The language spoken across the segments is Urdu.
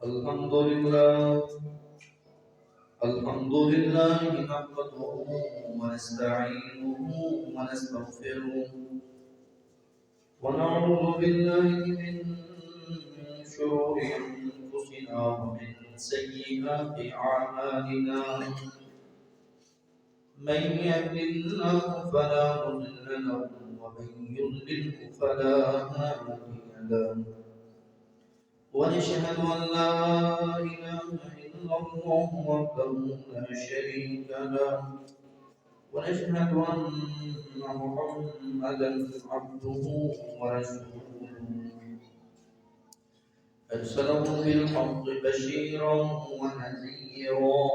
الحمد لله الحمد لله نحمده ونستعينه ونستغفره ونعوذ بالله من شرور أنفسنا ومن سيئات أعمالنا من يهد الله فلا مضل له ومن يضلله فلا هادي له ونشهد أن لا إله إلا الله وحده لا شريك له ونشهد أن محمدا عبده ورسوله أرسله بالحق بشيرا ونذيرا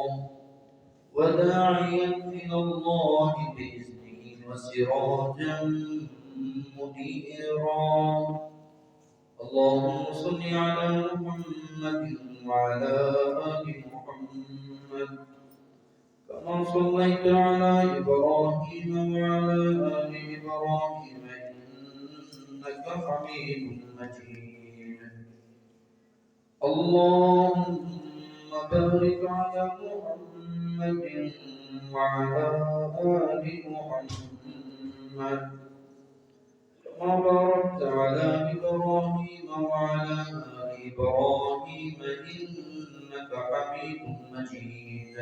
وداعيا إلى الله بإذنه وسراجا منيرا اللهم صل على محمد وعلى آل محمد كما صليت على إبراهيم وعلى آل إبراهيم إنك حميد مجيد اللهم بارك على محمد وعلى آل محمد كما باركت على إبراهيم وعلى آل إبراهيم إنك حميد مجيد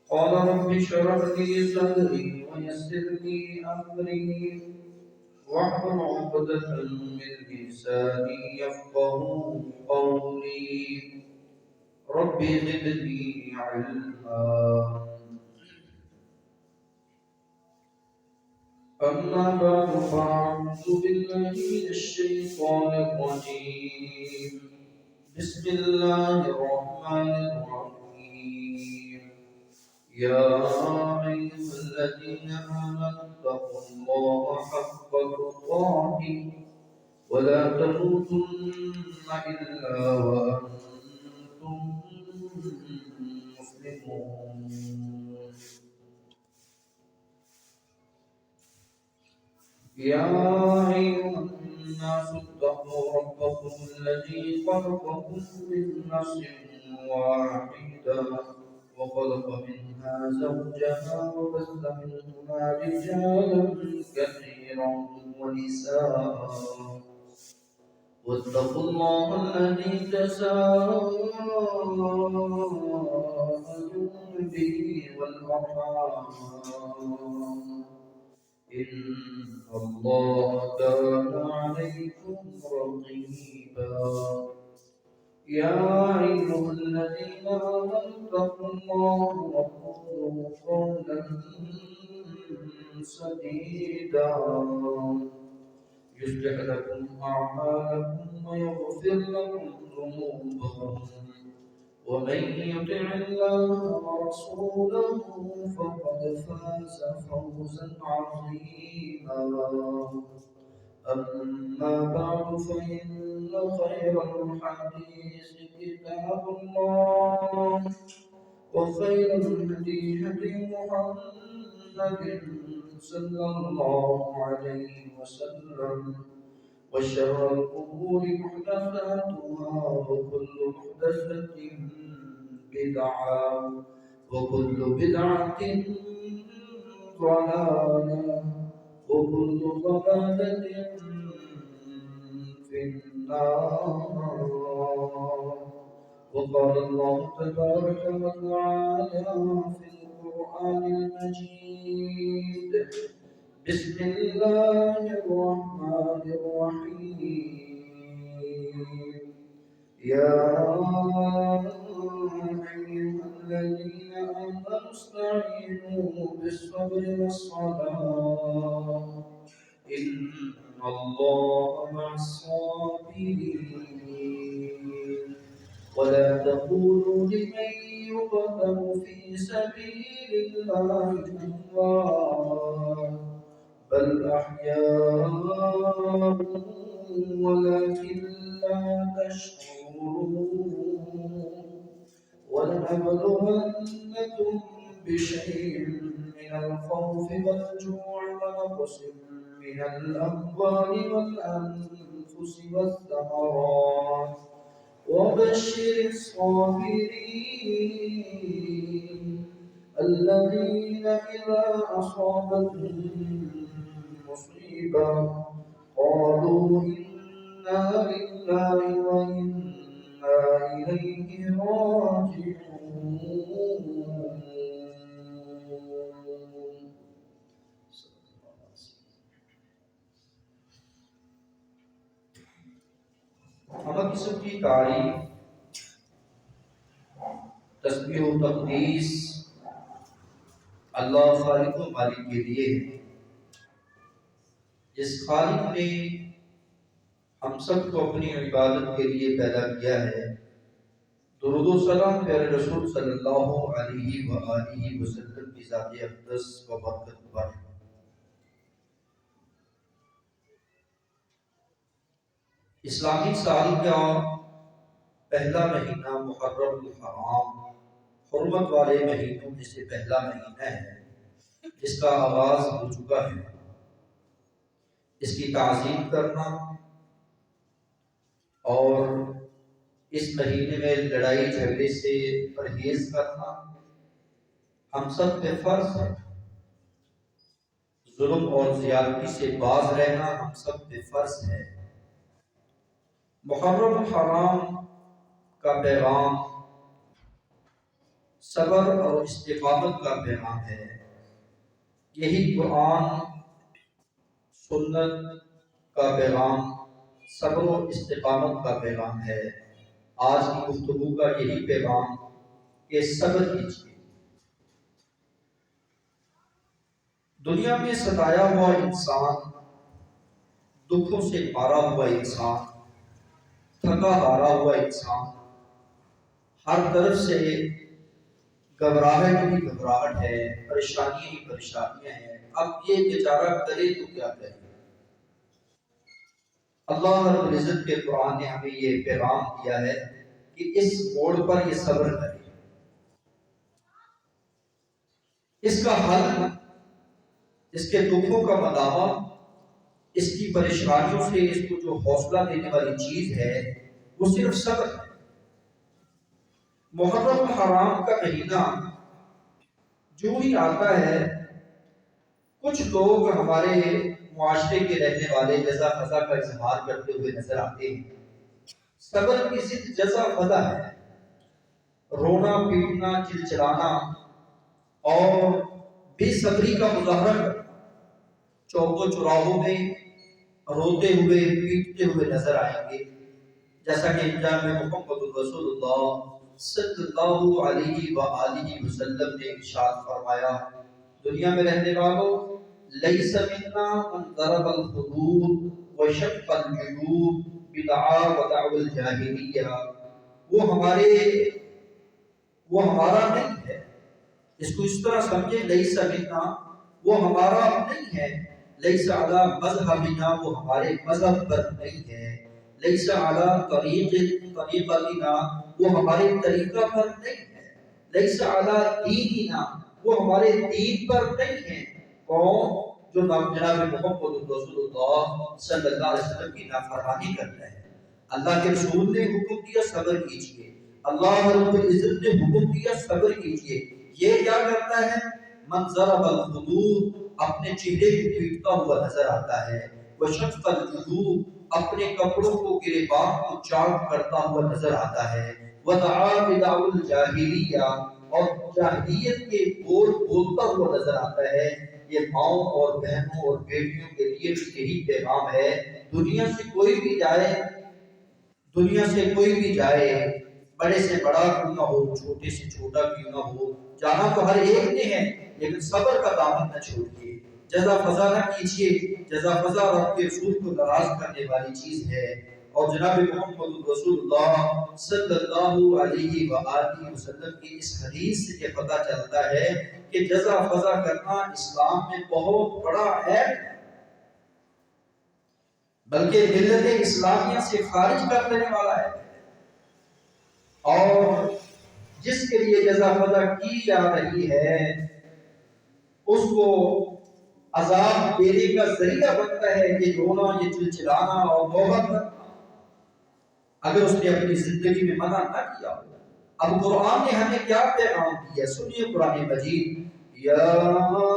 قال رب اشرح لي صدري ويسر لي أمري واحلل عقدة من لساني يفقه قولي رب زدني علما أما بعد فأعوذ بالله من الشيطان الرجيم بسم الله الرحمن الرحيم يا أيها الذين آمنوا اتقوا الله حق تقاته ولا تموتن إلا وأنتم مسلمون يا أيها الناس اتقوا ربكم الذي خلقكم من نفس واحدة وخلق منها زوجها وبث منهما رجالا كثيرا ونساء واتقوا الله الذي تساءلون به والأرحام إن الله كان عليكم رقيبا يا أيها الذين آمنوا اتقوا الله وقولوا قولا سديدا يصلح لكم أعمالكم ويغفر لكم ذنوبكم ومن يطع الله ورسوله فقد فاز فوزا عظيما أما بعد فإن خير الحديث كتاب الله وخير الهدي هدي محمد صلى الله عليه وسلم وشر الأمور محدثاتها وكل محدثة بدعة وكل بدعة ضلالة وكل ضلالة في النار وقال الله تبارك وتعالى في القرآن المجيد بسم الله الرحمن الرحيم يا أيها الذين آمنوا استعينوا بالصبر والصلاة إن الله مع الصابرين ولا تقولوا لمن يقتل في سبيل الله أموات بل أحياء ولكن لا تشعرون ولنبلونكم بشيء من الخوف والجوع ونقص من الأموال والأنفس والثمرات وبشر الصابرين الذين إذا أصابتهم مصيبة قالوا إنا لله وإنا إليه راجعون. ہمہ قسم کی تعریف، تسبیح و تقدیس اللہ خالق و مالک کے لیے ہے، جس خالق نے ہم سب کو اپنی عبادت کے لیے پیدا کیا ہے۔ درود و سلام پیارے رسول صلی اللہ علیہ وآلہ وسلم کی ذات اقدس و برکت پر۔ اسلامی سال کا پہلا مہینہ محرم الحرام حرمت والے مہینوں میں سے پہلا مہینہ ہے، جس کا آغاز ہو چکا ہے۔ اس کی تعظیم کرنا اور اس مہینے میں لڑائی جھگڑے سے پرہیز کرنا ہم سب پہ فرض ہے۔ ظلم اور زیادتی سے باز رہنا ہم سب پہ فرض ہے۔ محرم الحرام کا پیغام صبر اور استقامت کا پیغام ہے۔ یہی قرآن سنت کا پیغام صبر و استقامت کا پیغام ہے۔ آج کی گفتگو کا یہی پیغام کہ صبر کیجیے۔ دنیا میں ستایا ہوا انسان، دکھوں سے مارا ہوا انسان، تھکا ہارا ہوا انسان، ہر طرف سے گھبراہٹ ہی گھبراہٹ ہے، پریشانیاں ہی پریشانیاں ہیں۔ اب یہ بیچارہ کرے تو کیا کرے؟ اللہ رب العزت کے قرآن نے ہمیں یہ پیغام دیا ہے کہ اس موڑ پر یہ صبر کرے۔ اس کا حل، اس کے دکھوں کا مداوع، اس کی پریشانیوں سے اس کو جو حوصلہ دینے والی چیز ہے وہ صرف صبر ہے۔ محرم الحرام کا مہینہ جو ہی آتا ہے، کچھ لوگ ہمارے معاشرے کے رہنے والے جزا فضا کا اظہار کرتے ہوئے نظر آتے ہیں۔ صبر کی ضد جزا فضا ہے، رونا پیٹنا چلچلانا اور بے صبری کا مظاہرہ کرنا، چوک و چوراہوں میں روتے ہوئے پیٹتے ہوئے نظر آئیں گے، جیسا کہ انجام میں محمد رسول اللہ صلی اللہ علیہ وآلہ وسلم نے ارشاد فرمایا، دنیا میں رہنے والوں، لیس منا من ضرب الخدود وشق الجیوب بدعا ودعو الجاہلیہ، وہ ہمارا نہیں ہے۔ اس کو اس طرح سمجھے، لیس منا وہ ہمارا نہیں ہے، لیس علی مذہبنا وہ ہمارے مذہب پر نہیں ہے، لیس علی طریقتنا وہ ہمارے طریقہ پر نہیں ہے، لیس علی دیننا وہ ہمارے دین پر نہیں ہے۔ کون؟ جو جناب محمد رسول اللہ صلی اللہ علیہ وسلم کی نافرمانی کرتا ہے۔ اللہ کے رسول نے حکم دیا صبر کیجئے، اللہ رب العزت نے حکم دیا صبر کیجئے، یہ کیا کرتا ہے؟ من ضرب الخدود اپنے چہرے کو پیٹتا ہوا نظر آتا ہے، وشق الجیوب اپنے کپڑوں کو گریبان کو چاک کرتا ہوا نظر آتا ہے، ودعا بدعو الجاہلیہ اور جاہلیت کے بول بولتا ہوا نظر آتا ہے۔ یہ ماؤں اور بہنوں اور بیٹیوں کے لیے بھی یہی پیغام ہے۔ دنیا سے کوئی بھی جائے، بڑے سے بڑا کیوں نہ ہو، چھوٹے سے چھوٹا کیوں نہ ہو، جانا تو ہر ایک نے ہے، لیکن صبر کا دامن نہ چھوڑیے، جزا فضا نہ کیجیے۔ جزا فضا رب کے رسول کو ناراض کرنے والی چیز ہے۔ اور جناب محمد رسول اللہ صلی اللہ علیہ وآلہ وسلم کی اس حدیث سے یہ پتہ چلتا ہے کہ جزا فضا کرنا اسلام میں بہت بڑا ہے، بلکہ ملت اسلامیہ سے خارج کر دینے والا ہے۔ اور جس کے لیے جزا فضا کی جا رہی ہے اس کو عذاب دینے کا ذریعہ بنتا ہے یہ رونا، یہ چلچلانا اور توبہ کرنا۔ اگر اس نے اپنی زندگی میں منع نہ کیا ہو۔ اب قرآن نے ہمیں کیا پیغام دیا؟ سنیے قرآن مجید، یا ایھا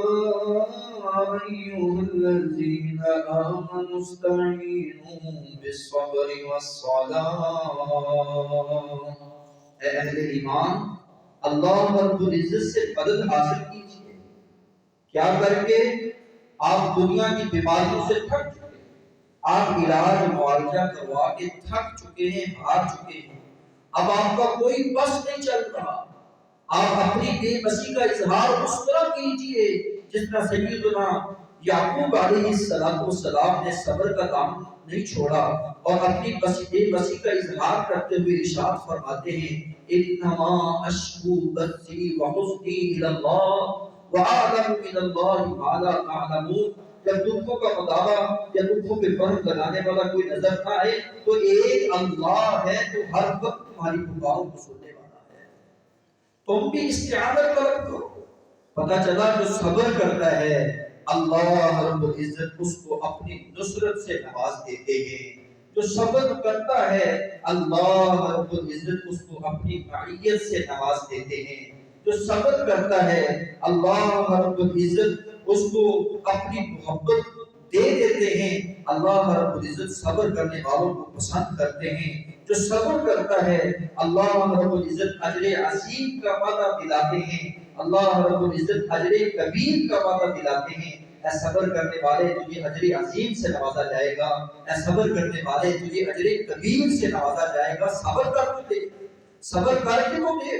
الذین آمنوا استعینوا بالصبر والصلاۃ، اے اہل ایمان، اللہ رب العزت سے مدد حاصل کیجیے۔ کیا کر کے؟ آپ دنیا کی بیماریوں سے تھک چکے ہیں، آپ علاج معالجہ کروا کے تھک چکے ہیں، ہار چکے ہیں، اب آپ کا کوئی بس نہیں چل رہا، آپ اپنی بے بسی کا اظہار اس طرح کیجئے جس طرح سیدنا یعقوب علیہ السلام نے صبر کا دامن نہیں چھوڑا اور اپنی بے بسی کا اظہار کرتے ہوئے ارشاد فرماتے ہیں، انما اشکو بثی وحزنی الی اللہ واعلم من اللہ ما لا تعلمون۔ جب دکھوں کا مداوع یا دکھوں پہ برف لگانے والا کوئی نظر نہ آئے تو ایک اللہ ہے جو ہر وقت تمہاری پکاروں کو سننے والا ہے، تم بھی استعانت کرو۔ پتہ چلا جو صبر کرتا ہے اللہ رب العزت اس کو اپنی نصرت سے نواز دیتے ہیں، جو صبر کرتا ہے اللہ رب العزت اس کو اپنی معیت سے نواز دیتے ہیں، جو صبر کرتا ہے اللہ رب العزت اس کو اپنی محبت دے دیتے ہیں۔ اللہ رب العزت صبر کرنے والوں کو پسند کرتے ہیں، جو صبر کرتا ہے اللہ رب العزت اجر عظیم کا وعدہ دلاتے ہیں، اللہ رب العزت اجر کبیر کا وعدہ دلاتے ہیں۔ اے صبر کرنے والے تجھے اجر عظیم سے نوازا جائے گا، اے صبر کرنے والے تجھے اجر کبیر سے نوازا جائے گا، صبر کر تو دے، صبر کر کے تو دے۔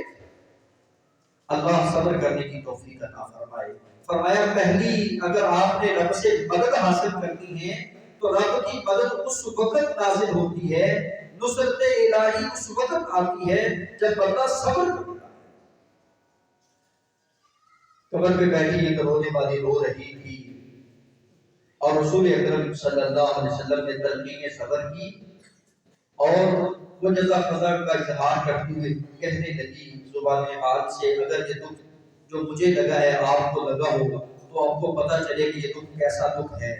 اللہ صبر کرنے کی توفیق عطا فرمائے۔ فرمایا پہلی اگر آپ نے رب سے مدد حاصل کرنی ہے تو رب کی مدد اس وقت نازل ہوتی ہے، نصرت الہی اس وقت آتی ہے جب بندہ صبر کرتا ہے۔ قبر پہ بیٹھی ایک رونے والی رو رہی تھی اور رسول اکرم صلی اللہ علیہ وسلم نے تلقین صبر کی اور وہ جزا فضا کا اظہار کرتے ہوئے کہنے لگی زبان حال سے، اگر یہ دکھ جو مجھے لگا ہے آپ کو لگا ہوگا تو آپ کو پتہ چلے کہ یہ دکھ کیسا دکھ ہے۔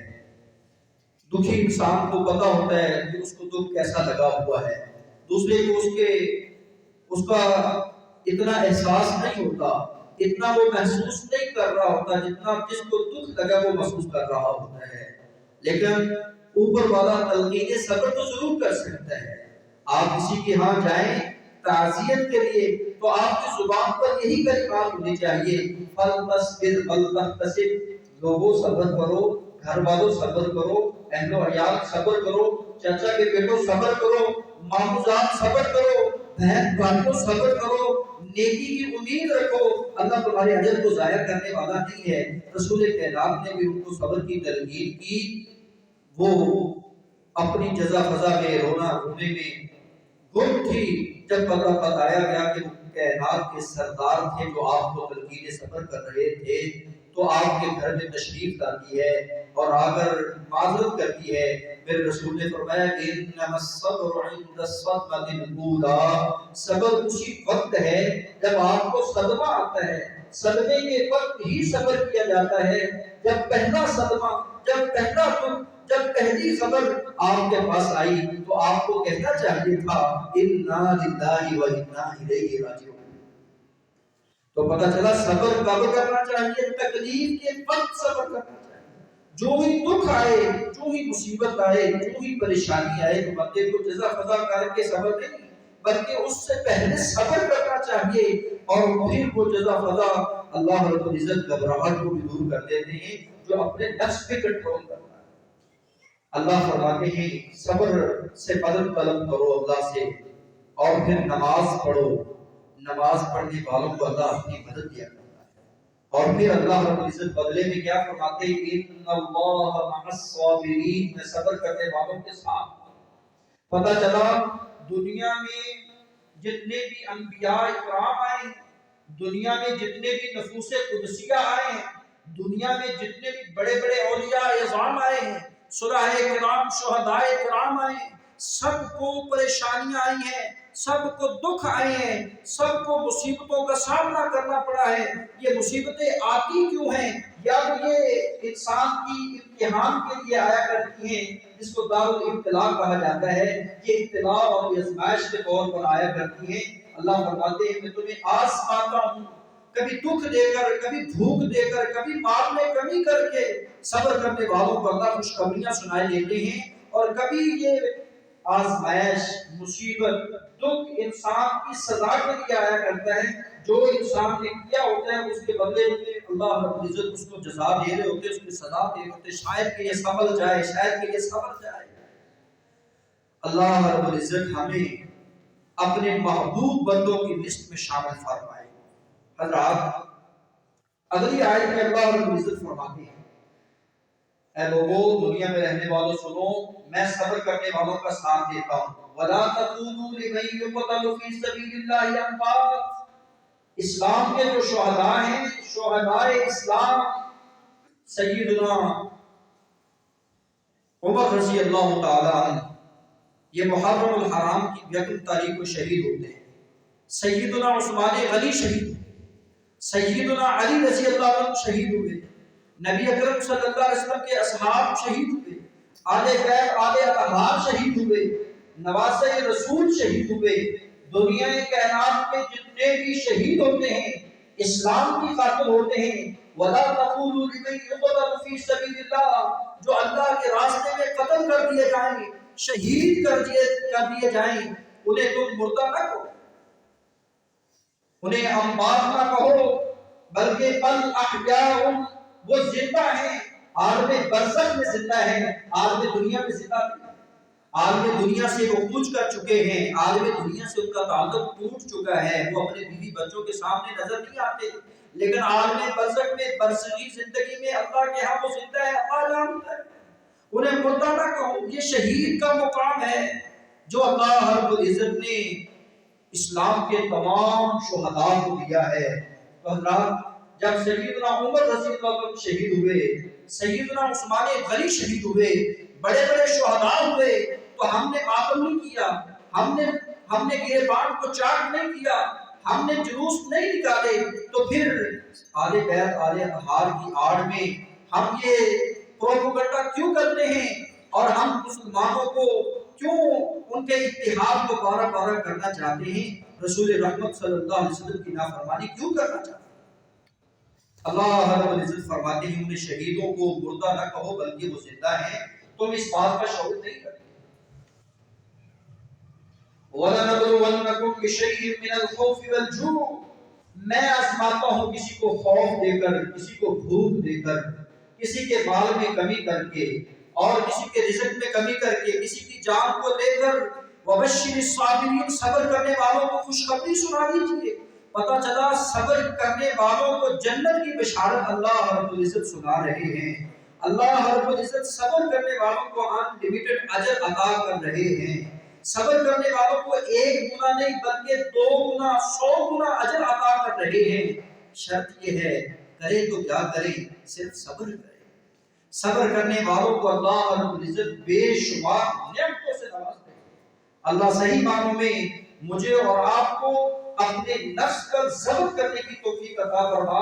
دکھی انسان کو پتہ ہوتا ہے کہ اس کو دکھ کیسا لگا ہوا ہے، دوسرے کو اس کا اتنا احساس نہیں ہوتا، اتنا وہ محسوس نہیں کر رہا ہوتا جتنا جس کو دکھ لگا وہ محسوس کر رہا ہوتا ہے۔ لیکن اوپر والا تلقین صبر تو ضرور کر سکتا ہے۔ آپ کسی کے ہاں جائیں تعزیت کے لیے تو آپ کی زبان پر یہی کلمات ہونی چاہیے، فَلْتَصْبِرْ وَلْتَحْتَسِبْ، لوگوں صبر کرو، گھر والوں صبر کرو، اہل و عیال صبر کرو، چچا کے بیٹوں صبر کرو، ماموزاد صبر کرو، بہن بھائیوں صبر کرو، نیکی کی امید رکھو، اللہ تمہارے اجر کو ضائع کرنے والا نہیں ہے۔ رسول کائنات نے بھی ان کو صبر کی تلقین کی، وہ اپنی جزا فضا میں رونے میں گم تھی جب پتہ بتایا گیا کہ کائنات کے سردار تھے جو آپ کو تلقین صبر کر رہے تھے، تو آپ کے گھر میں تشریف لاتی ہے اور آ کر معذرت کرتی ہے۔ میرے رسول نے فرمایا انما الصبر عند الصدمة الاولى، صبر اسی وقت ہے جب آپ کو صدمہ آتا ہے، صدمے کے وقت ہی صبر کیا جاتا ہے، جب پہلا صدمہ، جب پہلا دکھ، جب پہلی خبر آپ کے پاس آئی تو آپ کو کہنا چاہیے تھا انا للہ و انا الیہ راجعون۔ تو پتہ چلا صبر کب کرنا چاہیے؟ تکلیف کے وقت صبر کرنا چاہیے۔ جو ہی دکھ آئے، جو ہی مصیبت آئے، جو ہی پریشانی آئے تو بندے کو جزا فضا کر کے صبر نہیں بلکہ اس سے پہلے صبر کرنا چاہیے، اور پھر وہ جزا فضا اللہ رب العزت گھبراہٹ کو بھی دور کر دیتے ہیں جو اپنے نفس پہ کنٹرول کرتا ہے۔ اللہ فرماتے ہیں صبر سے مدد طلب کرو اللہ سے، اور پھر نماز پڑھو، نماز پڑھنے والوں کو اللہ اپنی مدد دیا کرتا ہے۔ اور پھر اللہ رب العزت بدلے میں کیا فرماتے ہیں ان اللہ مع الصابرین، میں صبر کرنے والوں کے ساتھ۔ پتہ چلا دنیا میں جتنے بھی انبیاء اکرام آئے ہیں، دنیا میں جتنے بھی نفوس قدسیہ آئے ہیں، دنیا میں جتنے بھی بڑے بڑے اولیاء اعظام آئے ہیں، صلحاء کرام، شہداء کرام آئے ہیں، سب کو پریشانیاں آئی ہیں، سب کو دکھ آئے ہیں، سب کو مصیبتوں کا سامنا کرنا پڑا ہے۔ یہ مصیبتیں آتی کیوں ہیں؟ یا یہ انسان کی امتحان کے لیے آیا کرتی ہیں، جس کو دارالابتلاء کہا جاتا ہے۔ یہ ابتلاء اور آزمائش کے طور پر آیا کرتی ہیں۔ اللہ فرماتے ہیں میں تمہیں آزماتا ہوں، کبھی دکھ دے کر، کبھی بھوک دے کر، کبھی مال میں کمی کر کے۔ صبر کرنے والوں کو اللہ خوشخبریاں سنائے دیتے ہیں، اور کبھی یہ آزمائش، مصیبت، دکھ انسان کی سزا کے لیے آیا کرتا ہے۔ جو انسان نے کیا ہوتا ہے اس کے بدلے میں اللہ رب العزت اس کو جزا دے رہے ہوتے ہیں، اس کی سزا دے رہے ہوتے ہیں، شاید کہ یہ سنبھل جائے، شاید کہ یہ سنبھل جائے۔ اللہ رب العزت ہمیں اپنے محبوب بندوں کی لسٹ میں شامل فرمائے۔ حضرات اگلی آیت میں اللہ رب العزت فرماتے ہیں اے لوگوں، دنیا میں رہنے والوں سنو، میں صبر کرنے والوں کا ساتھ دیتا ہوں۔ وَلَا تَقُولُوا لِمَن يُقْتَلُ فِي سَبِيلِ اللَّهِ أَمْوَاتٌ، اسلام کے جو شہداء ہیں، شہدائے اسلام سیدنا عمر رضی اللہ تعالی عنہ، یہ محرم الحرام کی 1 تاریخ کو شہید ہوتے ہیں۔ سیدنا عثمان غنی شہید ہوئے، سیدنا علی رضی اللہ عنہ شہید ہوئے، نبی اکرم صلی اللہ علیہ وسلم کے اصحاب شہید ہوئے، آل بیت آل اطہار شہید ہوئے، نواسۂ رسول شہید ہوئے۔ دنیا کائنات میں جتنے بھی شہید ہوتے ہیں اسلام کی خاطر ہوتے ہیں۔ وَلَا تَقُولُوا لِمَن يُقْتَلُ فِي سَبِيلِ اللَّهِ، جو اللہ کے راستے میں قتل کر دیے جائیں، شہید کر دیے جائیں، انہیں تم مردہ نہ کہو، انہیں اموات نہ کہو، بلکہ بل احیاء، وہ زندہ ہیں، عالم برزخ میں زندہ ہیں، عالم دنیا میں زندہ نہیں۔ عالم دنیا سے وہ کوچ کر چکے ہیں، عالم دنیا سے ان کا تعلق ٹوٹ چکا ہے، وہ اپنے بیوی بچوں کے سامنے نظر نہیں آتے، لیکن عالم برزخ میں، برزخی زندگی میں اللہ کے ہاں وہ زندہ ہے، اللہ جانتا ہے۔ انہیں مردہ نہ کہو، یہ شہید کا مقام ہے جو اللہ رب العزت نے اسلام کے تمام شہداء کو دیا ہے۔ تو حضرات جب سیدنا عمر رضی اللہ عنہ شہید ہوئے، سیدنا عثمان غنی شہید ہوئے، بڑے بڑے شہداء ہوئے، تو ہم نے ماتم نہیں کیا، ہم نے گریبان کو چاک نہیں کیا، ہم نے جلوس نہیں نکالے، تو پھر آل بیت آل اطہار کی آڑ میں ہم یہ پروپیگنڈا کیوں کرتے ہیں، اور ہم مسلمانوں کو کیوں ان کے اتحاد کو بارہ بارہ کرنا چاہتے ہیں، رسول رحمت صلی اللہ علیہ وسلم کی نافرمانی کیوں کرنا چاہتے ہیں؟ اللہ رب العزت فرماتے ہیں انہیں شہیدوں کو مردہ نہ کہو بلکہ وہ زندہ ہیں، تم اس بات کا شعور نہیں کرتے۔ وَلَنَبْلُوَنَّكُمْ بِشَيْءٍ مِّنَ الْخَوْفِ وَالْجُوعِ، میں آزماتا ہوں کسی کو خوف دے کر، کسی کو بھوک دے کر، کسی کے مال میں کمی کر کے، اور کسی کے رزق میں کمی کر کے، کسی کی جان کو لے کر۔ وَبَشِّرِ الصَّابِرِينَ، صبر کرنے والوں کو خوشخبری سنا دیجیے۔ پتہ چلا صبر کرنے والوں کو جنت کی بشارت اللہ رب العزت سنا رہے ہیں۔ اللہ رب العزت صبر کرنے والوں کو انلمیٹڈ اجر عطا کر رہے ہیں۔ صبر کرنے والوں کو 1 گنا نہیں بلکہ 2 گنا 100 گنا اجر عطا کر رہے ہیں۔ شرط یہ ہے کرے تو کیا کرے، صرف صبر کرے۔ صبر کرنے والوں کو اللہ رب العزت بے شمار نعمتوں سے نوازتے ہیں۔ اللہ صحیح معنوں میں مجھے اور آپ کو اپنے نفس پر ضبط کرنے کی توفیق عطا فرما،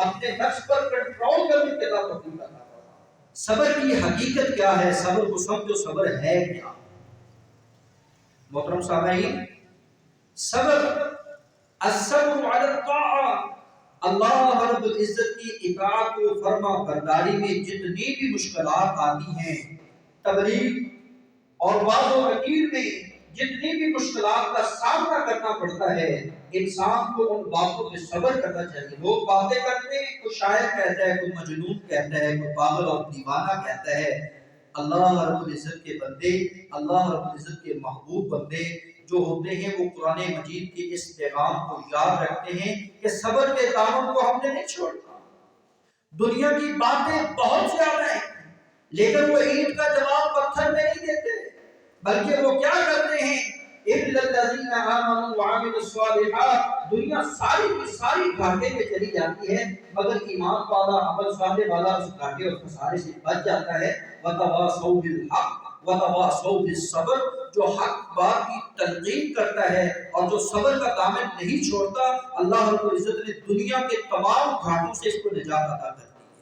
اپنے نفس پر کنٹرول کرنے کی توفیق عطا فرما۔ صبر کی حقیقت کیا ہے، صبر کو سمجھو، صبر ہے کیا؟ محترم سامعین، صبر الصبر علی الطاعہ، اللہ رب العزت کی اطاعت و فرما برداری میں جتنی بھی مشکلات آتی ہیں، تبلیغ اور وعظ و نکیر میں جتنی بھی مشکلات کا سامنا کرنا پڑتا ہے، انسان کو ان باتوں پہ صبر کرنا چاہیے۔ لوگ باتیں کرتے ہیں، کوئی شاعر کہتا ہے، کوئی مجنون کہتا ہے، کوئی پاگل اور دیوانہ کہتا ہے۔ اللہ رب العزت کے بندے، اللہ رب العزت کے محبوب بندے جو ہوتے ہیں، وہ قرآن مجید کے اس پیغام کو یاد رکھتے ہیں کہ صبر کے دامن کو ہم نے نہیں چھوڑنا۔ دنیا کی باتیں بہت زیادہ ہیں، لیکن وہ اینٹ کا جواب پتھر میں نہیں دیتے، بلکہ وہ کیا کرتے ہیں، اِلَّا الَّذِينَ آمَنُوا وَعَمِلُوا الصَّالِحَاتِ، دنیا ساری کی ساری گھاٹے میں چلی جاتی ہے، مگر ایمان والا، عمل صالح والا اس گھاٹے اور خسارے سے بچ جاتا ہے۔ وَتَوَاصَوْا بِالْحَقِّ، وتواصوا بالصبر، جو حق بات کی تلقین کرتا ہے اور جو صبر کا دامن نہیں چھوڑتا، اللہ رب العزت نے دنیا کے تمام گھاٹوں سے اس کو نجات عطا کر دی ہے۔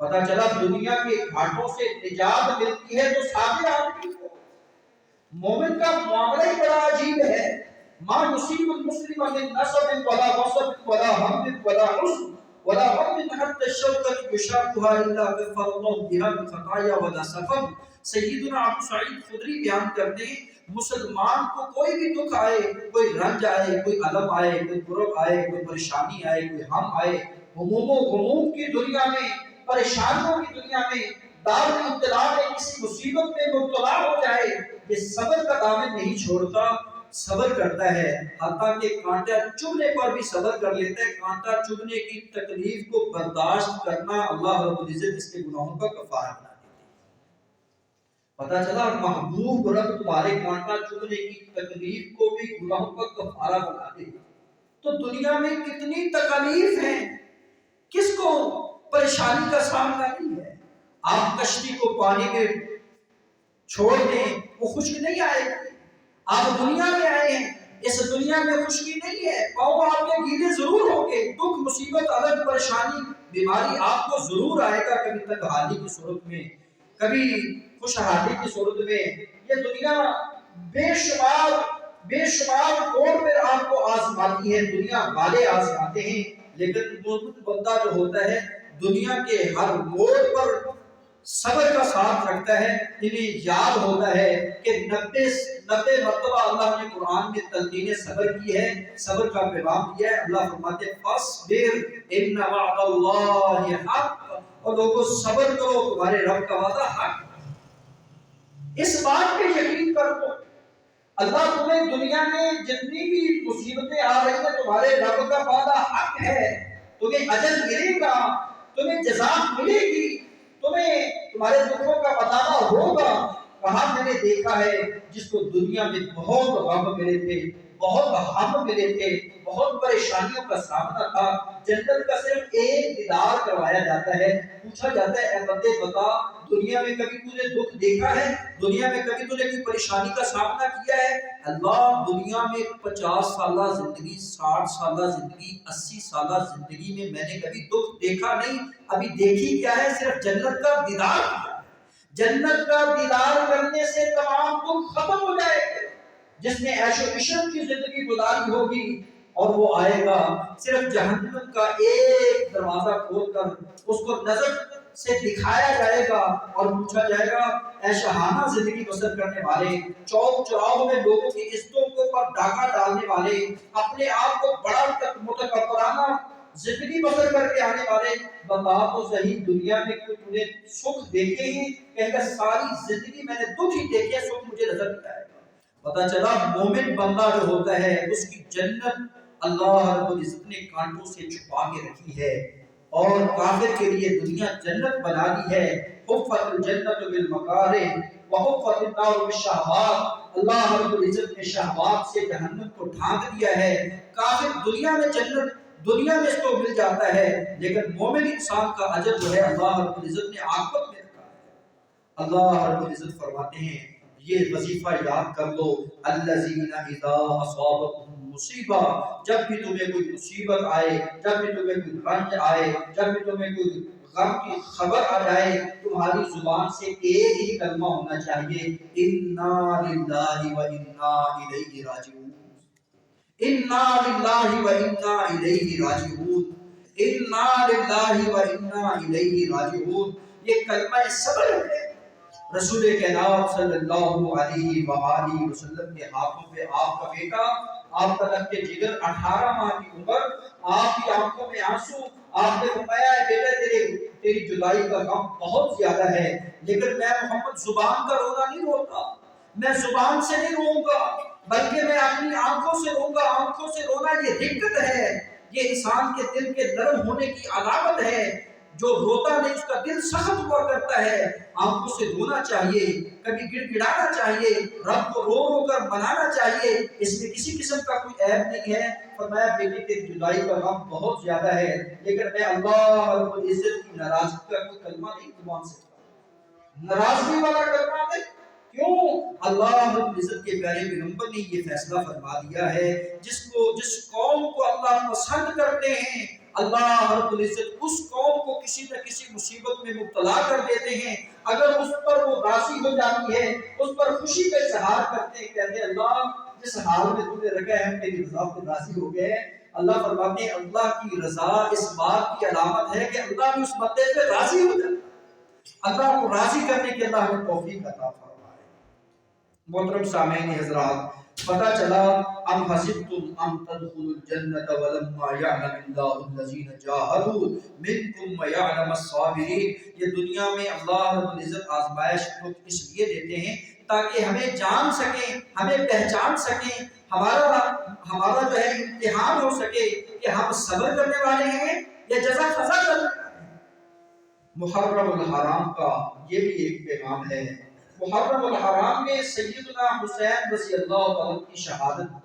پتہ چلا دنیا کے گھاٹوں سے نجات ملتی ہے تو صابر آدمی کو۔ مومن کا معاملہ ہی بڑا عجیب ہے۔ ما یصیب المسلم من نصب ولا وصب ولا هم ولا حزن ولا غم تحت الشوكة يشاقها الا كفر الله بها من خطايا ولا سفر۔ سیدنا ابو سعید خدری بیان کرتے ہیں مسلمان کو کوئی بھی دکھ آئے، کوئی رنج آئے، کوئی علم آئے، کوئی کرب آئے، کوئی پریشانی آئے، کوئی غم آئے، هموم و غموم کی دنیا میں، پریشانیوں کی دنیا میں، دار میں ابتلا میں، کسی مصیبت میں مبتلا ہو جائے، یہ صبر کا دامن نہیں چھوڑتا، صبر کرتا ہے، حتیٰ کہ کانٹا چبھنے پر بھی صبر کر لیتا ہے۔ کانٹا چبھنے کی تکلیف کو برداشت کرنا اللہ رب العزت اس کے گناہوں کا کفارہ بنا دیتے ہیں۔ پتہ چلا محبوب رب تمہارے کانٹا چبھنے کی تکلیف کو بھی گناہوں کا کفارہ بنا دے۔ تو دنیا میں کتنی تکالیف ہیں، کس کو پریشانی کا سامنا نہیں ہے۔ آپ کشتی کو پانی میں چھوڑ دیں، وہ خشک نہیں آئے گی۔ آپ دنیا میں آئے ہیں، اس دنیا میں خشکی نہیں ہے، پاؤں آپ کے گیلے ضرور ہوں گے، دکھ مصیبت الگ پریشانی بیماری آپ کو ضرور آئے گا، کبھی تنہائی کی صورت میں، کبھی خوشحالی کی صورت میں۔ یہ دنیا بے شمار طور پر آپ کو آزماتی ہے، دنیا والے آزماتے ہیں، لیکن مومن بندہ جو ہوتا ہے دنیا کے ہر موڑ پر صبر کا ساتھ رکھتا ہے۔ انہیں یاد ہوتا ہے کہ 90 مرتبہ اللہ نے قرآن میں تلقین صبر کی ہے، صبر کا پیغام دیا ہے۔ اللہ فرماتے ہیں فاصبر ان وعد اللہ حق، اور لوگوں صبر کرو تمہارے رب کا وعدہ حق۔ اس بات پہ یقین کرو اللہ تمہیں دنیا میں جتنی بھی مصیبتیں آ رہی ہیں تمہارے رب کا وعدہ حق ہے، تمہیں اجر ملے گا، تمہیں جزا ملے گی، تمہیں تمہارے دکھوں کا بتانا ہوگا۔ کہاں میں نے دیکھا ہے جس کو دنیا میں بہت غم ملے تھے، بہت ہم ملے تھے، بہت پریشانیوں کا سامنا تھا، جنت کا صرف ایک دیدار کروایا جاتا ہے، پوچھا جاتا ہے اے بندے بتا دنیا میں کبھی تو نے دکھ دیکھا ہے، دنیا میں کبھی تو نے کوئی پریشانی کا سامنا کیا ہے؟ اللہ دنیا میں 50 سالہ زندگی، 60 سالہ زندگی، 80 سالہ زندگی میں میں نے کبھی دکھ دیکھا نہیں، ابھی دیکھی کیا ہے؟ صرف جنت کا دیدار کیا ہے۔ جنت کا دیدار کرنے سے تمام دکھ ختم ہو جائے گے۔ جس نے عیش و عشرت کی زندگی گزاری ہوگی اور وہ آئے گا صرف جہنم کا ایک دروازہ کھول کر اس کو نظر سے دکھایا جائے گا اور پوچھا جائے گا اے شاہانہ زندگی بسر کرنے والے، چوک چوراہوں میں لوگوں کی عزتوں کو پر ڈاکہ ڈالنے والے، اپنے آپ کو بڑا متکبرانہ زندگی بسر کر کے آنے والے، بتا تو صحیح دنیا میں کوئی تمہیں سکھ دیکھے ہی؟ کہے گا ساری زندگی میں نے دکھ ہی دیکھے، سکھ مجھے نظر نہیں آئے گا۔ پتہ چلا مومن بندہ جو ہوتا ہے اس کی جنت اللہ رب العزت نے کانٹوں سے چھپا کے رکھی ہے، اور کافر کے لیے دنیا جنت بنا دی ہے۔ حفت الجنت بالمکارہ وحفت النار بالشہوات، اللہ رب العزت نے شہوات سے جہنم کو ڈھانک دیا ہے۔ کافر دنیا میں جنت دنیا میں اس کو مل جاتا ہے، لیکن مومن انسان کا اجر جو ہے اللہ رب العزت نے آخرت میں رکھا ہے۔ اللہ رب العزت فرماتے ہیں یہ وظیفہ یاد کر لو، الذین اذا اصابتهم مصیبہ، جب بھی تمہیں کوئی مصیبت آئے، جب بھی تمہیں کوئی رنج آئے، جب بھی تمہیں کوئی غم کی خبر آ جائے، تمہاری زبان سے ایک ہی کلمہ ہونا چاہیے، انا للہ و انا الیہ راجعون، انا للہ و انا الیہ راجعون، انا للہ و انا الیہ راجعون۔ یہ کلمہ صبر ہے۔ رسول کائنات صلی اللہ علیہ وآلہ وسلم کے ہاتھوں پہ آپ کا بیٹا، آپ کا لگتے جگر، 18 ماہ کی عمر، آپ کی آنکھوں میں آنسو، آپ نے فرمایا ہے بیٹا تیری جدائی کا غم بہت زیادہ ہے، لیکن میں محمد زبان کا رونا نہیں روتا، میں زبان سے نہیں روں گا، بلکہ میں اپنی آنکھوں سے روں گا۔ آنکھوں سے رونا یہ رقت ہے، یہ انسان کے دل کے نرم ہونے کی علامت ہے۔ جو روتا نہیں اس کا دل سخت ہوا کرتا ہے۔ آنکھوں سے رونا چاہیے، کبھی گڑ گڑانا چاہیے، رب کو رو رو کر منانا چاہیے، اس میں کسی قسم کا کوئی عیب نہیں ہے۔ فرمایا بیٹی تیری جدائی کا غم بہت زیادہ ہے، لیکن میں اللہ رب العزت کی ناراضگی کا کوئی کلمہ نہیں زبان سے، ناراضگی والا کلمہ نہیں۔ کیوں؟ اللہ رب العزت کے پیارے پیغمبر نے یہ فیصلہ فرما دیا ہے، جس قوم کو اللہ پسند کرتے ہیں اللہ رب العزت اس قوم کو کسی نہ کسی مصیبت میں مبتلا کر دیتے ہیں۔ اگر اس پر وہ راضی ہو جاتی ہے، اس پر خوشی کا اظہار کرتے ہیں، کہتے ہیں اللہ جس حال میں تم نے رکھا ہے ہم تیری رضا پر راضی ہو گئے ہیں۔ اللہ فرماتے ہیں اللہ کی رضا اس بات کی علامت ہے کہ اللہ بھی اس بندے پہ راضی ہو جائے۔ اللہ کو راضی کرنے کی اللہ ہمیں توفیق عطا فرمائے۔ محترم سامعین حضرات، پتہ چلا ام حسبتم ان تدخلوا الجنۃ ولما یعلم اللہ الذین جاہدوا منکم ویعلم الصابرین۔ یہ دنیا میں اللہ رب العزت آزمائش کو اس لیے دیتے ہیں تاکہ ہمیں جان سکیں، ہمیں پہچان سکیں، ہمارا جو ہے امتحان ہو سکے کہ ہم صبر کرنے والے ہیں یا جزا فضا کرنے والے ہیں۔ محرم الحرام کا یہ بھی ایک پیغام ہے۔ محرم الحرام میں سیدنا حسین رضی اللہ عنہ کی شہادت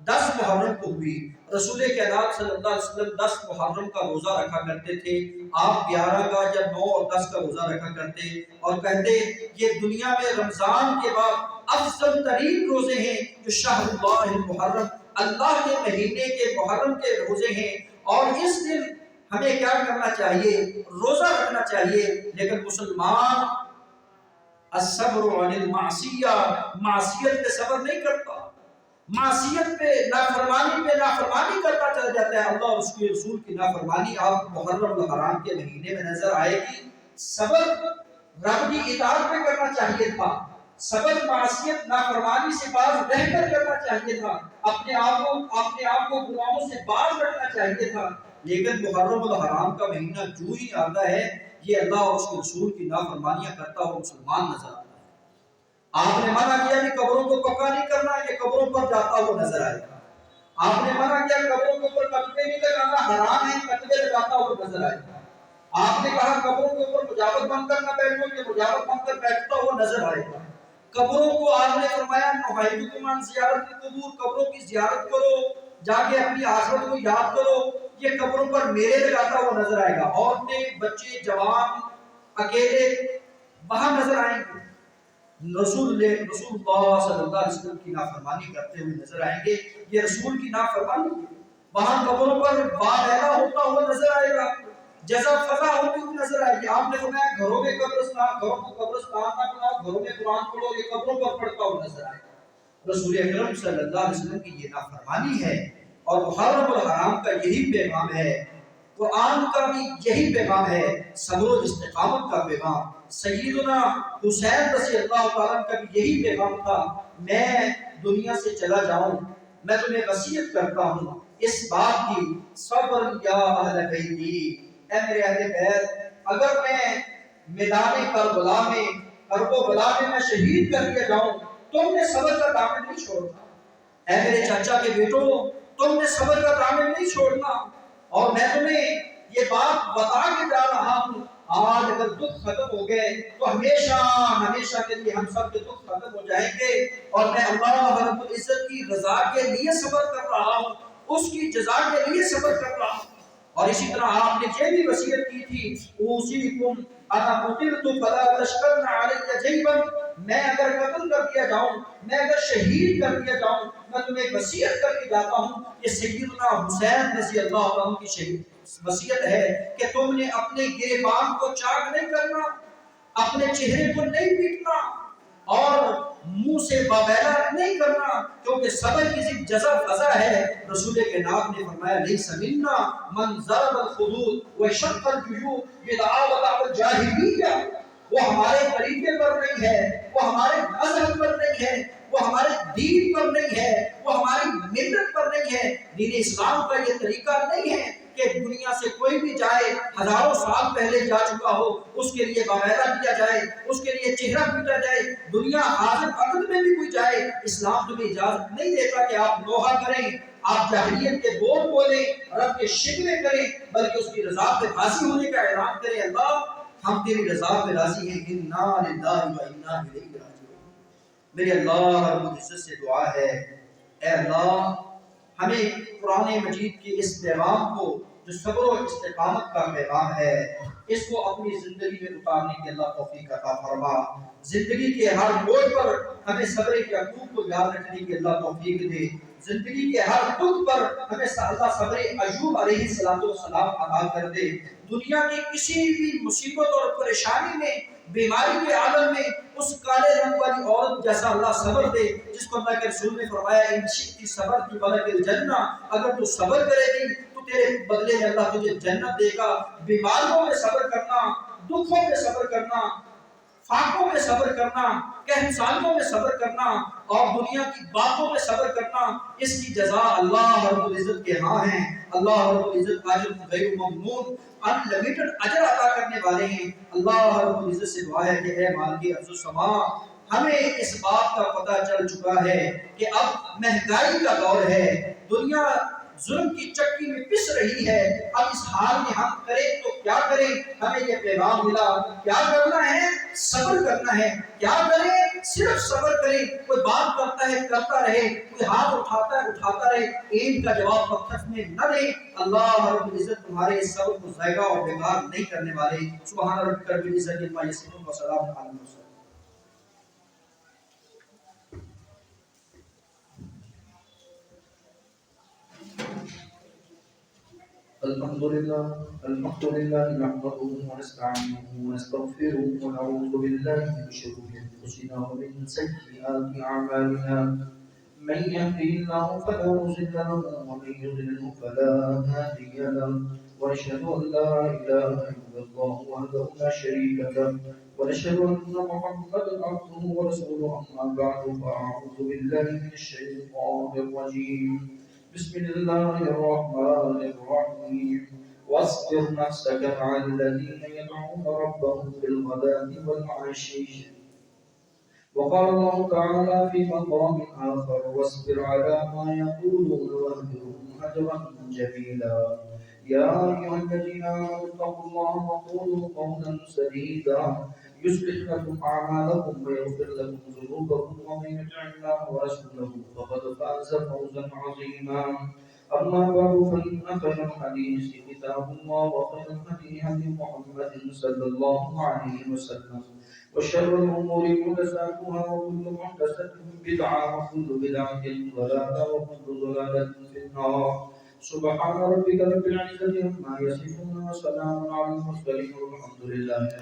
10 محرم کو ہوئی۔ رسول کائنات صلی اللہ علیہ وسلم 10 محرم کا روزہ رکھا کرتے تھے، آپ 11 کا یا 9 اور 10 کا روزہ رکھا کرتے اور کہتے یہ دنیا میں رمضان کے بعد افضل ترین روزے ہیں جو شہر اللہ المحرم، اللہ کے مہینے کے محرم کے روزے ہیں۔ اور اس دن ہمیں کیا کرنا چاہیے؟ روزہ رکھنا چاہیے۔ لیکن مسلمان الصبر عن المعصیہ، معصیت پہ صبر نہیں کرتا، معصیت پہ نافرمانی کرتا چلا جاتا ہے۔ اللہ اور اس کے رسول کی نافرمانی آپ محرم الحرام کے مہینے میں نظر آئے گی۔ صبر رب کی اطاعت پہ کرنا چاہیے تھا، صبر معصیت نافرمانی سے باز رہ کر کرنا چاہیے تھا، اپنے آپ کو گناہوں سے باز رکھنا چاہیے تھا۔ لیکن محرم الحرام کا مہینہ جو ہی آتا ہے یہ اللہ اور اس کے رسول کی نافرمانیاں کرتا ہوا مسلمان نظر آتا ہے۔ آپ نے منع کیا کہ قبروں کو پکا نہیں کرنا، یہ قبروں پر جاتا ہوا نظر آئے گا۔ آپ نے منع کیا قبروں کے اوپر کتبے نہیں لگانا، حرام ہے، کتبے لگاتا ہوا نظر آئے گا۔ آپ نے کہا قبروں کے اوپر مجاوت بن کر نہ بیٹھو، یہ مجاوت بن کر بیٹھتا ہوا نظر آئے گا۔ قبروں کو آپ نے فرمایا نہیتکم عن زیارت القبور، قبروں کی زیارت کرو، جا کے اپنی آخرت کو یاد کرو، یہ قبروں پر میلے لگاتا ہوا نظر آئے گا۔ عورتیں، بچے، جوان، اکیلے وہاں نظر آئیں گے، رسول اللہ صلی اللہ علیہ وسلم کی نافرمانی کرتے ہوئے نظر آئیں گے۔ یہ رسول کی نافرمانی ہے۔ وہاں قبروں پر باہلا ہوتا ہوا نظر آئے گا، جزا فضا ہوتی ہوئی نظر آئے گی۔ آپ نے فرمایا گھروں میں قبرستان، گھروں کو قبرستان نہ بناؤ، گھروں میں قرآن پڑھو، یہ قبروں پر پڑھتا ہوا نظر آئے گا۔ رسول اکرم صلی اللہ علیہ وسلم کی یہ نافرمانی ہے اور محرم الحرام کا یہی پیغام ہے، قرآن کا بھی یہی پیغام ہے، صبر و استقامت کا پیغام۔ سیدنا حسین رضی اللہ تعالیٰ کا بھی یہی پیغام تھا، میں دنیا سے چلا جاؤں میں تمہیں وصیت کرتا ہوں اس بات کی، صبر یا اہل بیتی، اے میرے اہل بیت، اگر میں میدان کربلا میں میں شہید کر دیا جاؤں تم نے صبر کا دامن نہیں چھوڑنا۔ اے میرے چاچا کے بیٹوں، تم نے صبر کا دامن نہیں چھوڑنا۔ اور میں تمہیں یہ بات بتا کے جا رہا ہوں، آج اگر دکھ ختم ہو گئے تو ہمیشہ کے لیے ہم سب کے دکھ ختم ہو جائیں گے۔ اور میں اللہ رب العزت کی رضا کے لیے صبر کر رہا ہوں، اس کی جزا کے لیے صبر کر رہا ہوں۔ اور اسی طرح آپ نے یہ بھی وصیت کی تھی، اوصیکم انا قتلت فلا تشقن علی جیبا، میں اگر قتل کر دیا جاؤں، میں اگر شہید کر دیا جاؤں، میں تمہیں وصیت کر کے جاتا ہوں۔ یہ سیدنا حسین رضی اللہ عنہ کی شہید وصیت ہے کہ تم نے اپنے گریبان کو چاک نہیں کرنا، اپنے چہرے کو نہیں پیٹنا اور منہ سے باویلا نہیں کرنا، کیونکہ صبر کی جزا فضا ہے۔ رسول کائنات نے فرمایا لیس منا من ضرب الخدود وشق الجیوب بدعاوى الجاہلیہ، وہ ہمارے طریقے پر نہیں ہے، وہ ہمارے مذہب پر نہیں ہے، وہ ہمارے دین پر نہیں ہے، وہ ہماری ملت پر نہیں ہے۔ دین اسلام کا یہ طریقہ نہیں ہے کہ دنیا سے کوئی بھی جائے، ہزاروں سال پہلے جا چکا ہو، اس کے لیے باویلا کیا جائے، اس کے لیے چہرہ پیٹا جائے، دنیا حاضر وقت میں بھی کوئی جائے۔ اسلام تمہیں اجازت نہیں دیتا کہ آپ نوحہ کریں، آپ جاہلیت کے بول بولیں، رب کے شکوے کریں، بلکہ اس کی رضا پہ راضی ہونے کا اعلان کریں، اللہ ہم تیری رضا پہ راضی ہیں، انا للہ و انا الیہ راجعون۔ میرے اللہ رب العزت سے دعا ہے، اے اللہ ہمیں قرآن مجید کے اس پیغام کو جو صبر و استقامت کا پیغام ہے اس کو اپنی زندگی میں اتارنے کی اللہ توفیق عطا فرما۔ زندگی کے ہر موڑ پر ہمیں صبر یعقوب کو یاد رکھنے کی اللہ توفیق دے۔ زندگی کے ہر دکھ پر ہمیں اللہ صبر ایوب علیہ السلام عطا کر دے۔ دنیا کی کسی بھی مصیبت اور پریشانی میں، بیماری کے عالم میں اس کالے رنگ والی عورت جیسا اللہ صبر دے، جس کو اللہ کے رسول نے فرمایا ان شئتی صبرت فلک الجنہ، اگر تو صبر کرے گی تو تیرے بدلے میں اللہ تجھے جنت دے گا۔ بیماریوں میں صبر کرنا، دکھوں میں صبر کرنا، فاقوں میں صبر کرنا، کہنسالیوں میں صبر کرنا اور دنیا کی باتوں میں صبر کرنا، اس کی جزا اللہ رب العزت کے ہاں ہے۔ اللہ رب العزت اجر غیر ممنون انلمیٹڈ اجر عطا کرنے والے ہیں۔ اللہ رب العزت سے دعا ہے کہ اے مالک ارض و سما، ہمیں اس بات کا پتہ چل چکا ہے کہ اب مہنگائی کا دور ہے، دنیا ظلم کی چکی میں پس رہی ہے، اب اس حال میں ہم کریں تو کیا کریں؟ ہمیں یہ پیغام ملا، کیا کرنا ہے؟ صبر کرنا ہے۔ کیا کریں؟ صرف صبر کریں۔ کوئی بات کرتا ہے کرتا رہے، کوئی ہاتھ اٹھاتا ہے اٹھاتا رہے، ایک کا جواب پتھر میں نہ دے۔ اللہ رب العزت تمہارے اس صبر کو ضائع اور بیکار نہیں کرنے والے۔ سبحان ربک رب العزت عما یصفون وسلام علی المرسلین۔ الحمد لله نحمده ونستعينه ونستغفره ونعوذ بالله من شرور انفسنا ومن سيئات اعمالنا، من يهده الله فلا مضل له ومن يضلل فلا هادي له، ونشهد ان لا اله الا الله وحده لا شريك له، ونشهد ان محمدا عبده ورسوله، اما بعد فاعوذ بالله من الشيطان الرجيم، بسم الله الرحمن الرحيم، واصبر نفسك مع الذين يدعون ربهم بالغداة والعشي. وقال الله تعالى في مقام آخر واصبر على ما يقولون واهجرهم هجرا جميلا. يا أيها الذين آمنوا اتقوا الله وقولوا قولا سديدا يصلح لكم أعمالكم ويغفر لكم ذنوبكم، ومن يطع الله ورسوله فقد فاز فوزا عظيما. أما بعد فإن خير الحديث كتاب الله، وخير الهدي هدي محمد صلى الله عليه وسلم، وشر الأمور محدثاتها، وكل محدثة بدعة، وكل بدعة ضلالة، وكل ضلالة في النار. سبحان ربك رب العزة عما يصفون وسلام على المرسلين والحمد لله.